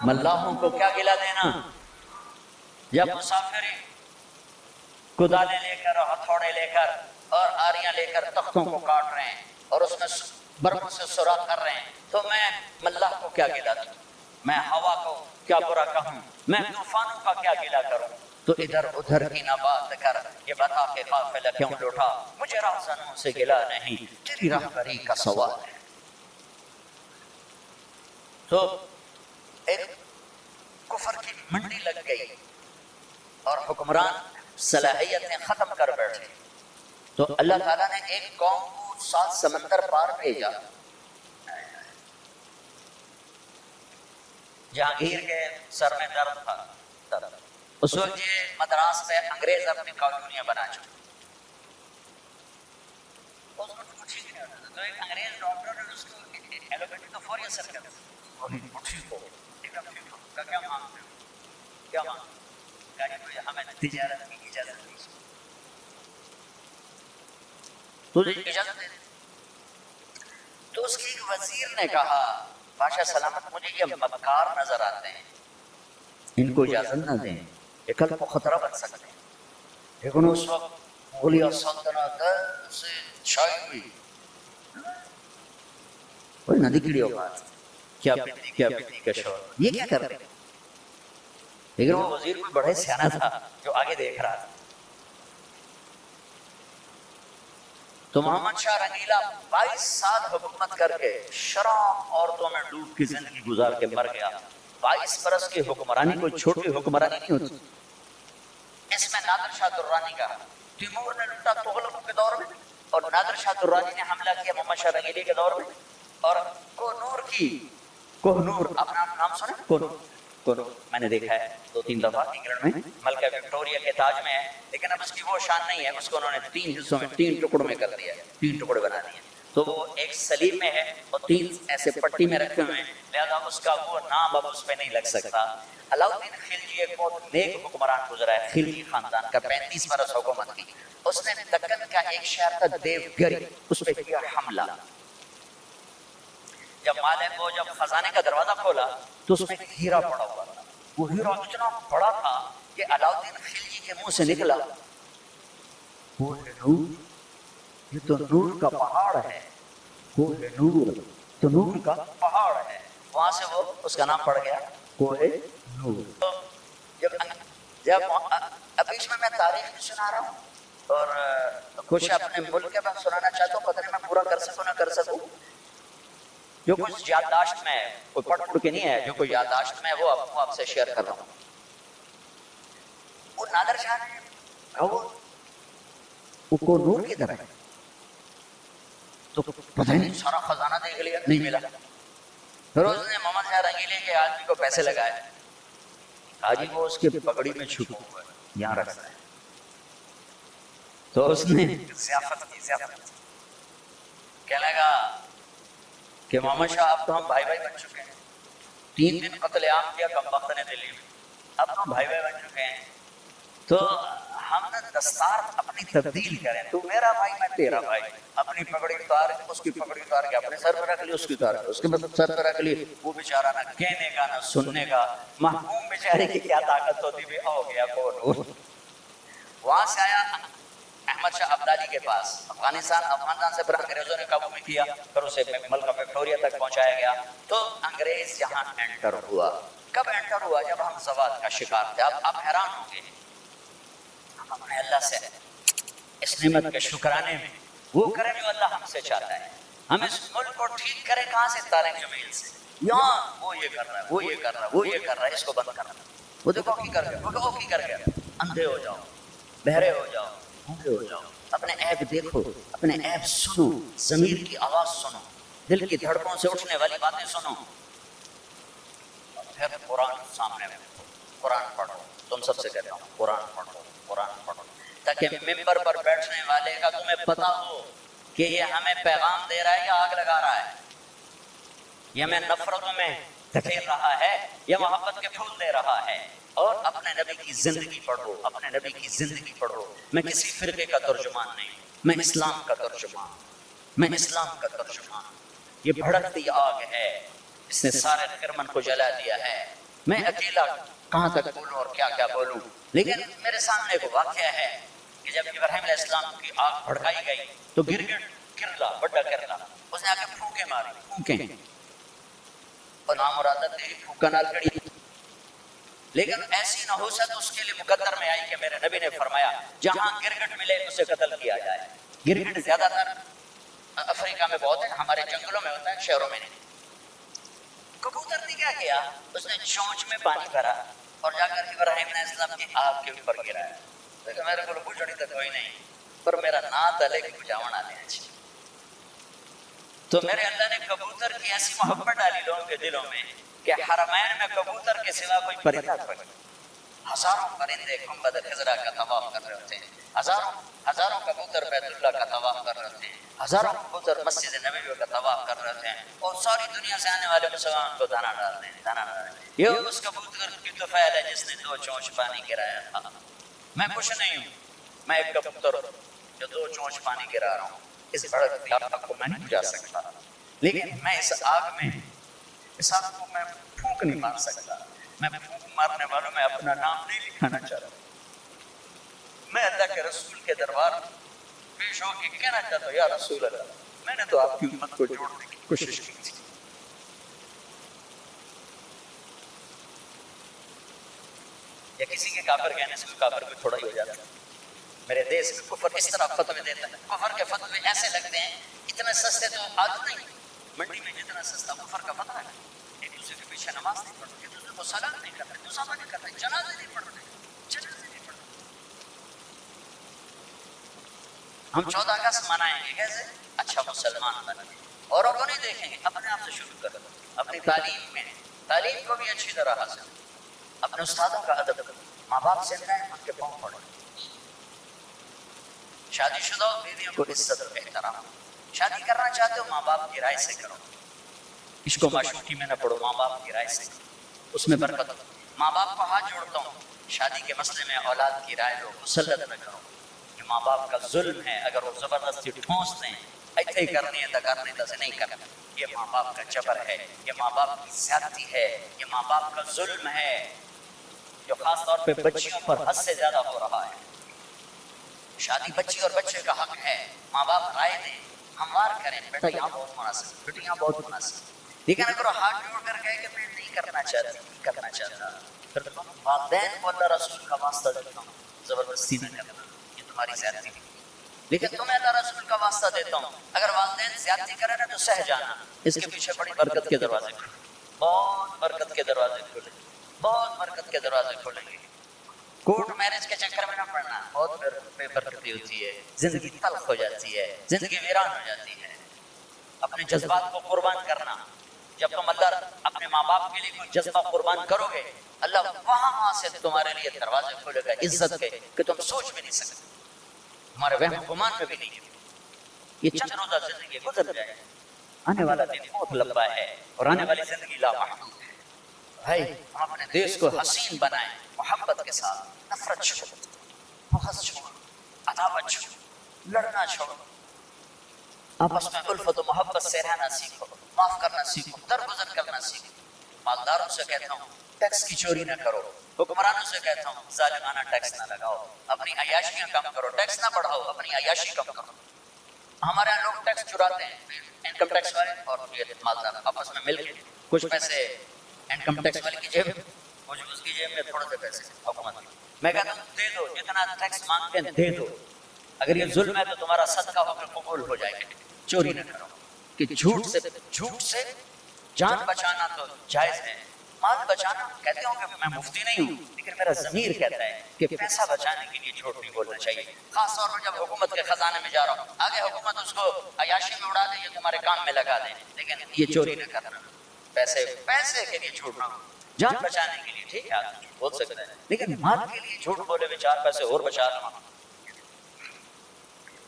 ملاحوں کو کیا گلا دینا جب مسافر کدالیں لے کر اور ہتھوڑے لے کر اور آریاں لے کر تختوں کو کاٹ رہے ہیں اور اس میں برف سے سوراخ کر رہے ہیں، تو میں ملاح کو کیا گلا دوں؟ میں ہوا کو کیا برا کہوں؟ میں طوفانوں کا کیا گلا کروں؟ تو ادھر ادھر کی نہ بات کر، یہ بتا کہ قافلہ کیوں لوٹا، مجھے راہزنوں سے گلا نہیں، تیری رہبری کا سوال ہے۔ تو ایک کفر کی منڈی لگ گئی اور حکمران صلاحیتیں ختم کر بیٹھے، تو اللہ تعالیٰ نے ایک قوم کو 7 سمندر پار بھیجا۔ جہانگیر کے سر میں درد تھا، اس وقت یہ مدراس میں انگریز اپنی کالونیاں بنا چکے، اس کو ٹھیک نہیں ہوتا تھا، تو ایک انگریز ڈاکٹر نے اس کو ایلوپیتھی کا فوری اثر کر دیا، ٹھیک ہو ایک دم ٹھیک ہو، کیا مانگتے ہو؟ کیا مانگتے ہو؟ کہا کہ ہمیں تجارت کی اجازت نہیں، تجھے اجازت دے۔ تو اس کے ایک وزیر نے کہا بادشاہ سلامت، مجھے یہ مکار نظر آتے ہیں، ان کو اجازت نہ دیں، یہ کل کو خطرہ بن سکتے ہیں۔ لیکن اس وقت مغلیہ سلطنت سے چھائی ہوئی، کوئی نہ دکھڑی اوقات، کیا پتی کا شور، یہ کیا کر رہے ہیں؟ لیکن وہ وزیر کوئی بڑے سیانہ تھا جو آگے دیکھ رہا تھا۔ تو محمد شاہ رنگیلا 22 سال حکومت کر کے شراب عورتوں میں ڈوب کی زندگی گزار کے مر گیا۔ 22 برس کی حکمرانی کوئی چھوٹی حکمرانی نہیں ہوتی۔ اس میں نادر شاہ درانی کا تیمور نے لوٹا تغلقوں کے دور میں، اور نادر شاہ درانی نے حملہ کیا محمد شاہ رنگیلے کے دور میں، اور کوہ نور اپنا نام سنا؟ کوہ نور میں نے دیکھا ہے 2-3 دفعہ انگلینڈ میں، ملکہ وکٹوریا کے تاج میں ہے، لیکن اب اس کی وہ شان نہیں ہے، اس کو انہوں نے 3 حصوں میں 3 ٹکڑوں میں کر دیا ہے، 3 ٹکڑے بنا دیے، تو وہ ایک سلیم میں ہے اور 3 ایسے پٹی میں رکھے ہوئے ہیں، لہذا اس کا وہ نام اب اس پہ نہیں لگ سکتا۔ علاؤالدین خلجی ایک بہت نیک حکمران گزرا ہے، خلجی خاندان کا 35 برس حکومت کی، اس نے دکن کا ایک شہر تھا دیو گری، اس پہ کیا حملہ۔ جب مالک کو جب خزانے کا دروازہ کھولا تو اس میں ایک ہیرا پڑا ہوا تھا، وہ ہیرا اتنا بڑا تھا کہ علاؤالدین خلجی کے منہ سے نکلا، کوہ نور، یہ تو نور کا پہاڑ ہے، کوہ نور تو نور کا پہاڑ ہے، وہاں سے وہ اس کا نام پڑ گیا کوہ نور۔ جب ابھی اس میں تاریخ بھی سنا رہا ہوں اور کچھ اپنے ملک کے بعد سنانا چاہتا ہوں، پتہ نہیں میں پورا کر سکوں نہ کر سکوں، جو کچھ یادداشت میں ہے، کوئی پڑھ پڑھ کے نہیں ہے، جو کوئی یادداشت میں ہے وہ آپ سے شیئر کر رہا ہوں۔ وہ نادر شاہ نے کہا وہ کوہ نور کی طرف ہے، تو پتہ نہیں سارا خزانہ دیکھ لیا، نہیں ملا۔ پھر اس نے محمد شاہ رنگیلے کے آدمی کو پیسے لگائے، حاجی وہ اس کے پگڑی میں چھپا ہوا ہے، یہاں رکھتا ہے، تو اس نے ضیافت کی، کہنے لگا کہ محمد شاہ اب تو ہم بھائی بن چکے ہیں، 3 دن قتل عام کیا کم وقت نے دلی میں، اب تو ہم بھائی بن چکے ہیں، تو ہم نے دستار اپنی تبدیل کریں، تو میرا بھائی میں تیرا بھائی، اپنی پگڑی اتار اس کی پگڑی اتار کے اپنے سر پہ رکھ لی، اس کی اتار کے اس کے سر پہ رکھ لی، وہ بیچارہ نہ کہنے کا نہ سننے کا، محکوم بیچارے کی کیا طاقت ہوتی بھی، ہو گیا کوہ نور۔ وہاں سے آیا احمد شاہ ابدالی کے پاس، افغانستان سے پھر انگریزوں نے قابو میں کیا، پھر اسے ملکہ وکٹوریا تک پہنچایا گیا، تو انگریز یہاں انٹر ہوا۔ کب انٹر ہوا؟ جب ہم زوال کا شکار تھے۔ اب آپ حیران ہوں گے، ہم اپنے اللہ سے اس نعمت کے شکرانے میں وہ کریں جو اللہ ہم سے چاہتا ہے، ہم اس ملک کو ٹھیک کریں کہاں سے؟ طارق جمیل سے۔ یہاں وہ یہ کر رہا ہے، وہ یہ کر رہا ہے، وہ یہ کر رہا ہے، اس کو بند کرنا، وہ دیکھو کی کر گیا، وہ کی کر گیا، اندھے ہو جاؤ، بہرے ہو جاؤ، گونگے ہو جاؤ، اپنے عیب دیکھو، اپنے عیب سنو، ضمیر کی آواز سنو، دل کی دھڑکنوں سے اٹھنے والی باتیں سنو، پھر قرآن سامنے رکھو، قرآن پڑھو، تم سب سے کہتا ہوں قرآن پڑھو، قرآن پڑھو، تاکہ ممبر پر بیٹھنے والے کا تمہیں پتا ہو کہ یہ ہمیں پیغام دے رہا ہے یا آگ لگا رہا ہے، یہ ہمیں نفرتوں میں دھکیل رہا ہے یا محبت کے پھول دے رہا ہے۔ اور اپنے نبی کی زندگی پڑھو، اپنے نبی کی زندگی پڑھو۔ میں کسی فرقے کا ترجمان نہیں، میں اسلام کا ترجمان، میں اسلام کا ترجمان۔ یہ بھڑکتی آگ ہے، اس نے سارے خرمن کو جلا دیا ہے، میں اکیلا کہاں تک بولوں اور کیا کیا بولوں. لیکن میرے سامنے ایک واقعہ ہے کہ جب ابراہیم علیہ السلام کی آگ بھڑکائی گئی تو کرلا بڑا کرلا اس نے آ کے پھونکے ماری پھونکیں اور نامرادت تیری پھونکا نال کڑی. لیکن ایسی نہ ہو سک اس کے لیے مقدر میں آئی کہ میرے نبی نے فرمایا جہاں گرگٹ ملے اسے قتل کیا جائے. گرگٹ زیادہ تر افریقہ میں بہت ہے, ہمارے جنگلوں میں ہوتا ہے, شہروں میں نہیں. کبوتر نے کیا کیا, اس نے چونچ میں پانی بھرا اور جا کر ابراہیم علیہ السلام کی آگ کے اوپر گرایا. لیکن میرے کو بوجھڑی تو کوئی نہیں پر میرا نات علیہ کی بجاونا لے اچھی. تو میرے اللہ نے کبوتر کی ایسی محبت ڈالی لوگوں کے دلوں میں کہ حرمین میں کبوتر کے سوا کوئی پرندہ کوئی. ہزاروں پرندے گنبد خضرا کا طواف کر رہے ہوتے ہیں, ہزاروں کبوتر بیت اللہ کا طواف کر رہے ہوتے ہیں, ہزاروں کبوتر مسجد نبوی کا طواف کر رہے ہوتے ہیں, اور ساری دنیا سے آنے والے مسلمان کو دانا ڈالتے ہیں, دانا ڈالتے ہیں. یہ اس کبوتر کی طفیل ہے جس نے 2 چونچ پانی گرایا تھا. میں کچھ نہیں ہوں, میں ایک کبوتر جو 2 چونچ پانی گرا رہا ہوں. اس بھڑکتی آگ کو میں نہیں بجھا سکتا, لیکن میں اس آگ میں اس آگ کو میں پھونک نہیں مار سکتا. میں پھونک مارنے والوں میں اپنا نام نہیں لکھانا چاہتا. میں اللہ کے رسول کے دربار پیش ہو کے کہنا چاہتا ہوں یا رسول اللہ, میں نے تو آپ کی امت کو جوڑنے کی کوشش کی تھی. یا کسی کے کافر کہنے سے کافر کو تھوڑا ہی ہو جاتا ہے. میرے دیش میں کفر اس طرح فتوے دیتا ہے, کفر کے فتوے ایسے لگتے ہیں اتنے سستے تو آج نہیں. منڈی میں جتنا سستا کفر کا فتویٰ ہے, ایک دوسرے کے پیچھے نماز نہیں پڑھتے, ایک دوسرے کو سلام نہیں کرتے, مسافہ نہیں کرتے, جنازے نہیں پڑھتے, جنازے نہیں پڑھتے. ہم 14 اگست منائیں گے کیسے؟ اچھا مسلمان بنیں, اوروں کو نہیں دیکھیں گے, اپنے آپ سے شروع کریں. اپنی تعلیم میں تعلیم کو بھی اچھی طرح حاصل, اپنے استادوں کا ادب کریں, ماں باپ سے ملیں, ان کے پاؤں پڑھیں. شادی شدہ بیویوں کو عزت اور احترام. شادی کرنا چاہتے ہو ماں باپ کی رائے سے کرو, اس کو معشوقی میں نہ پڑھو, ماں باپ کی رائے سے کرو, اس میں برکت. ماں باپ کو ہاتھ جوڑتا ہوں, شادی کے مسئلے میں اولاد کی رائے لو, مسلط نہ کرو. یہ ماں باپ کا ظلم ہے, اگر وہ زبردستی ٹھونس دیں ایسے ہی کرنی ہے تو کرنی, تیسے نہیں کرنا. یہ ماں باپ کا جبر ہے, یہ ماں باپ کی زیادتی ہے, یہ ماں باپ کا ظلم ہے جو خاص طور پہ بچیوں پر حد سے زیادہ ہو رہا ہے. شادی بچی اور بچے کا حق ہے, ماں باپ رائے دیں, ہموار کریں, بیٹا یہاں بہت مناسب, بیٹا یہاں بہت مناسب. لیکن اگر ہاتھ جوڑ کر کہے کہ میں نہیں کرنا چاہتی, نہیں کرنا چاہتا, پھر تم والدین کو اللہ رسول کا واسطہ دیتا ہوں, زبردستی نہ کرنا, یہ تمہاری زیادتی نہیں. لیکن تمہیں اللہ رسول کا واسطہ دیتا ہوں, اگر والدین زیادتی کرے نا تو سہ جانا, اس کے پیچھے بڑی برکت کے دروازے کھولیں, بہت برکت کے دروازے کھولیں, بہت برکت کے دروازے کھولیں گے. کورٹ میرج کے چکر میں نہ پڑنا, بہت بے برکتی ہوتی ہے, زندگی تلخ ہو جاتی ہے, زندگی ویران ہو جاتی ہے. اپنے جذبات کو قربان کرنا, جب تم اللہ اپنے ماں باپ کے لیے کوئی جذبہ قربان کرو گے, اللہ وہاں سے تمہارے لیے دروازے کھولے گا عزت کے کہ تم سوچ بھی نہیں سکتے, تمہارے وہم گمان میں بھی نہیں. یہ چند روزہ زندگی گزر جائے, آنے والا دن بہت لمبا ہے اور آنے والی زندگی لامحدود ہے. بھائی ہم اپنے دیش کو حسین بنائیں, محبت کے ساتھ, نفرت چھوڑو, بغض چھوڑو, عداوت چھوڑو, لڑنا چھوڑو, آپس میں الفت و محبت سے رہنا سیکھو, معاف کرنا سیکھو, درگزر کرنا سیکھو. مالداروں سے کہتا ہوں ٹیکس کی چوری نہ کرو, حکمرانوں سے کہتا ہوں ظالمانہ ٹیکس نہ لگاؤ, اپنی عیاشیاں کم کرو, ٹیکس نہ بڑھاؤ, اپنی عیاشی کم کرو. ہمارے یہاں لوگ ٹیکس چراتے ہیں, انکم ٹیکس والے اور مالدار آپس میں مل کے کچھ پیسے انکم ٹیکس والے کی جیب, کچھ اس کی جیب میں تھوڑے سے پیسے حکومت کی. میں کہتا ہوں دے دو, جتنا ٹیکس مانگتے ہیں دے دو. اگر یہ ظلم ہے تو تمہارا صدقہ ہو کر قبول ہو جائے گا. چوری نہ کرو, کہ جھوٹ سے جان بچانا تو جائز ہے, مال بچانا کہتے ہوں کہ میں مفتی نہیں ہوں, لیکن میرا ضمیر کہتا ہے کہ پیسہ بچانے کے لیے جھوٹ نہیں بولنا چاہیے, خاص طور پر جب حکومت کے خزانے میں جا رہا ہوں. آگے حکومت اس کو عیاشی میں اڑا دے یا تمہارے کام میں لگا دے, لیکن یہ چوری نہ کرنا. پیسے کے لیے جھوٹ نہ, جان بچانے کے لیے ٹھیک ہے آدمی بول سکتا ہے, لیکن مال کے لیے جھوٹ بولے بھی 4 پیسے اور بچا لوں.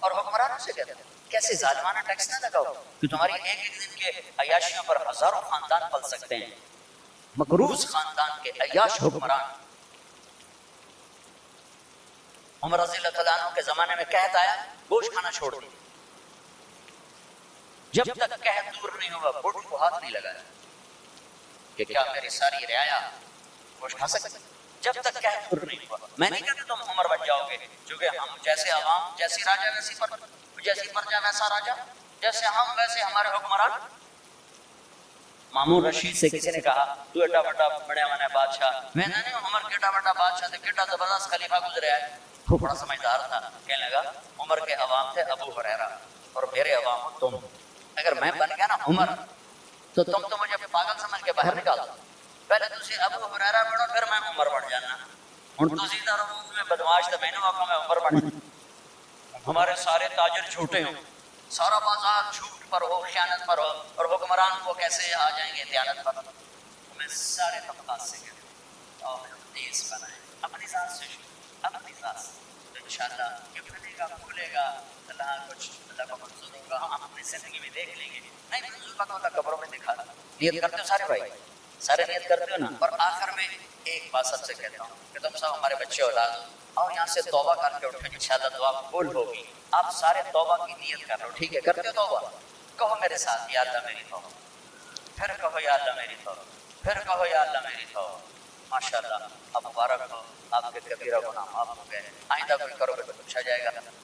اور حکمرانوں سے کہتے ہیں کیسے ظالمانہ ٹیکس نہ لگاؤ کہ تمہاری ایک ایک دن کے عیاشیوں پر ہزاروں خاندان پل سکتے ہیں. مقروض خاندان کے عیاش حکمران. عمر رضی اللہ تعالیٰ عنہ کے زمانے میں قحط آیا, گوشت کھانا چھوڑ دیا. جب تک قحط دور نہیں ہوا بوٹی کو ہاتھ نہیں لگایا کہ کیا میری ساری رعایا گوشت کھا سکتے جب تک کہ پر نہیں ہوا. میں نہیں کہتا تم عمر بن جاؤ گے، چونکہ ہم جیسے عوام جیسی راجا ویسی پر، جیسی پرجا ویسا راجا، جیسے ہم ویسے ہمارے حکمران. مامون رشید سے کسی نے کہا تو ایڈا بڑا بڑے مانے بادشاہ، میں نے نہیں عمر کیڈا بڑا بادشاہ تھے، کیڈا زبردست خلیفہ گزرے ہے. وہ بڑا سمجھدار تھا، کہنے لگا عمر کے عوام تھے ابو ہریرہ اور میرے عوام ہو تم. اگر میں بن گیا نا عمر تو تم تو مجھے پاگل سمجھ کے باہر نکال دو. پہلے تسی ابو ہریرہ بنو پھر میں عمر بن جانا. ہن تسی دا روز میں بدماش تے میں نے آکھا میں عمر بن جانا. ہمارے سارے تاجر جھوٹے ہوں، سارا بازار جھوٹ پر ہو، خیانت پر ہو، اور حکمران کو کیسے آ جائیں گے دیانت پر. میں سارے طبقات سے کہتا ہوں اور دیس بنائیں اپنی ذات سے، اپنی ذات سے. تو انشاءاللہ یہ پھلے گا پھولے گا، اللہ کچھ اللہ کو منظور ہوگا، ہم اپنی زندگی میں دیکھ لیں گے. نہیں منظور کا تو اللہ قبروں میں دکھا. نیت کرتے ہو سارے بھائی، سارے نیت کرتے ہو نا. اور آخر میں ایک بات سب سے کہتا ہوں کہ تم سب ہمارے بچے اولاد اور یہاں سے توبہ کر کے اٹھو، انشاءاللہ دعا قبول ہوگی. آپ سارے توبہ کی نیت کر رہے ہو، ٹھیک ہے؟ کرتے ہو توبہ؟ کہو میرے ساتھ یا اللہ میری توبہ، پھر کہو یا اللہ میری توبہ، پھر کہو یا اللہ میری توبہ. ماشاءاللہ اب مبارک ہو، آپ کے کبیرہ گناہ معاف ہو گئے. آئندہ کوئی کرو گے تو پوچھا جائے گا.